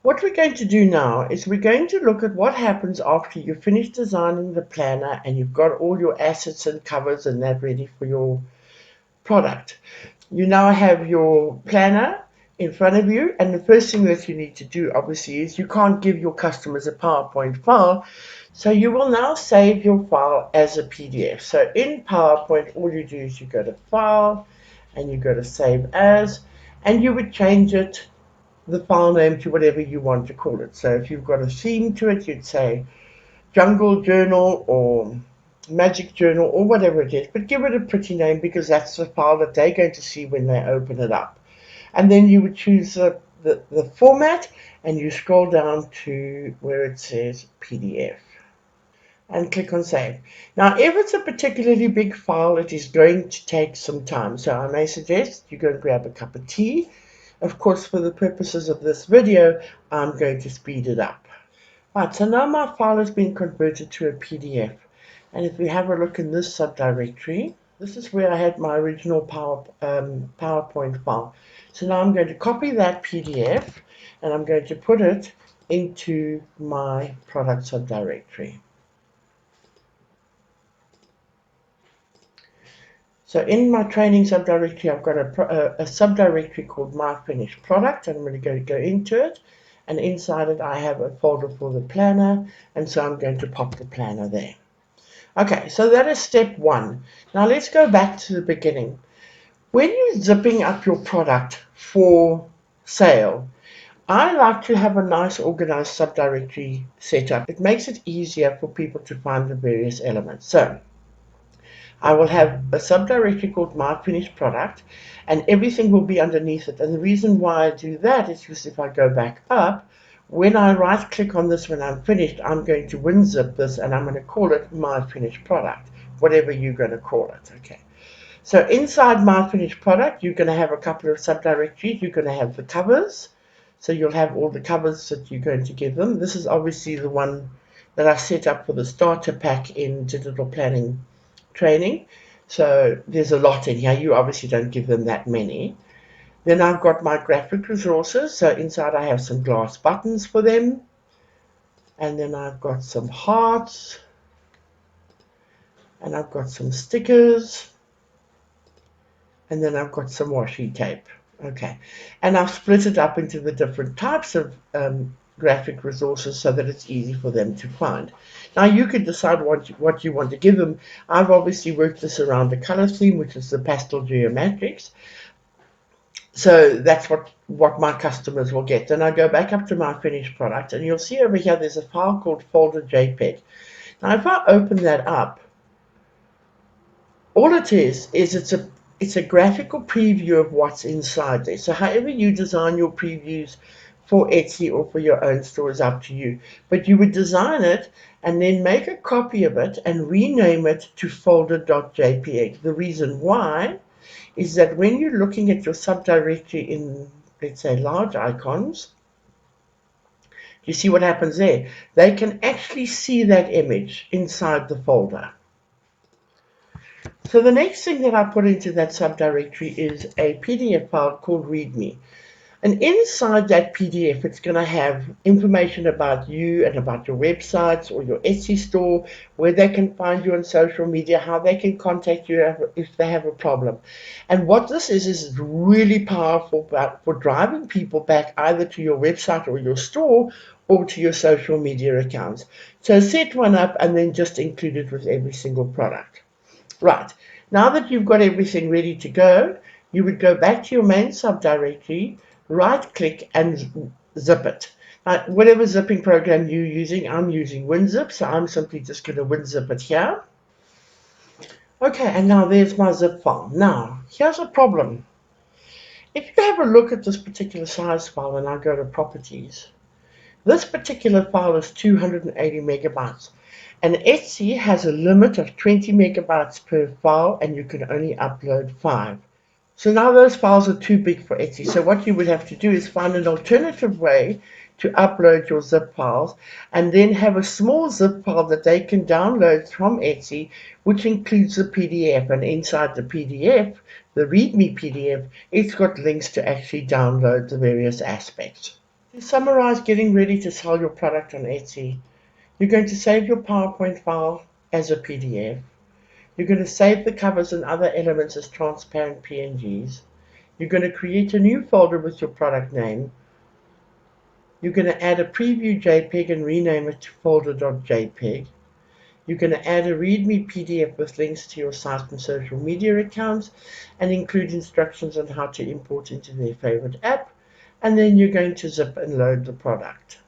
What we're going to do now is we're going to look at what happens after you finish designing the planner and you've got all your assets and covers and that ready for your product. You now have your planner in front of you, and the first thing that you need to do obviously is you can't give your customers a PowerPoint file, so you will now save your file as a PDF. So in PowerPoint, all you do is you go to File and you go to Save As, and you would change it, the file name, to whatever you want to call it. So if you've got a theme to it, you'd say Jungle Journal or Magic Journal or whatever it is, but give it a pretty name because that's the file that they're going to see when they open it up. And then you would choose the format and you scroll down to where it says PDF and click on Save. Now, if it's a particularly big file, it is going to take some time. So I may suggest you go and grab a cup of tea. Of course, for the purposes of this video, I'm going to speed it up. Right, so now my file has been converted to a PDF. And if we have a look in this subdirectory, this is where I had my original PowerPoint file. So now I'm going to copy that PDF and I'm going to put it into my product subdirectory. So in my training subdirectory, I've got a subdirectory called My Finished Product, and I'm going to go into it. And inside it, I have a folder for the planner, and so I'm going to pop the planner there. Okay, so that is step one. Now let's go back to the beginning. When you're zipping up your product for sale, I like to have a nice organized subdirectory set up. It makes it easier for people to find the various elements. So I will have a subdirectory called My Finished Product, and everything will be underneath it. And the reason why I do that is because if I go back up, when I right click on this when I'm finished, I'm going to WinZip this and I'm going to call it My Finished Product, whatever you're going to call it. Okay. So inside My Finished Product, you're going to have a couple of subdirectories. You're going to have the covers. So you'll have all the covers that you're going to give them. This is obviously the one that I set up for the starter pack in digital planning training. So there's a lot in here. You obviously don't give them that many. Then I've got my graphic resources. So inside I have some glass buttons for them. And then I've got some hearts. And I've got some stickers. And then I've got some washi tape. Okay. And I've split it up into the different types of graphic resources so that it's easy for them to find. Now you could decide what you want to give them. I've obviously worked this around the color theme, which is the pastel geometrics. So that's what my customers will get. Then I go back up to My Finished Product, and you'll see over here there's a file called folder JPEG. Now if I open that up, all it is it's a graphical preview of what's inside there. So however you design your previews for Etsy or for your own store is up to you. But you would design it and then make a copy of it and rename it to folder.jpg. The reason why is that when you're looking at your subdirectory in, let's say, large icons, you see what happens there? They can actually see that image inside the folder. So the next thing that I put into that subdirectory is a PDF file called README. And inside that PDF, it's going to have information about you and about your websites or your Etsy store, where they can find you on social media, how they can contact you if they have a problem. And what this is really powerful for driving people back either to your website or your store or to your social media accounts. So set one up and then just include it with every single product. Right, now that you've got everything ready to go, you would go back to your main subdirectory, right-click and zip it. Now, whatever zipping program you're using, I'm using WinZip, so I'm simply just going to WinZip it here. Okay, and now there's my zip file. Now, here's a problem. If you have a look at this particular size file, and I go to Properties, this particular file is 280 megabytes. And Etsy has a limit of 20 megabytes per file, and you can only upload 5. So now those files are too big for Etsy. So what you would have to do is find an alternative way to upload your zip files, and then have a small zip file that they can download from Etsy, which includes the PDF. And inside the PDF, the README PDF, it's got links to actually download the various aspects. To summarize getting ready to sell your product on Etsy, you're going to save your PowerPoint file as a PDF. You're going to save the covers and other elements as transparent PNGs. You're going to create a new folder with your product name. You're going to add a preview JPEG and rename it to folder.jpg. You're going to add a README PDF with links to your site and social media accounts and include instructions on how to import into their favorite app. And then you're going to zip and load the product.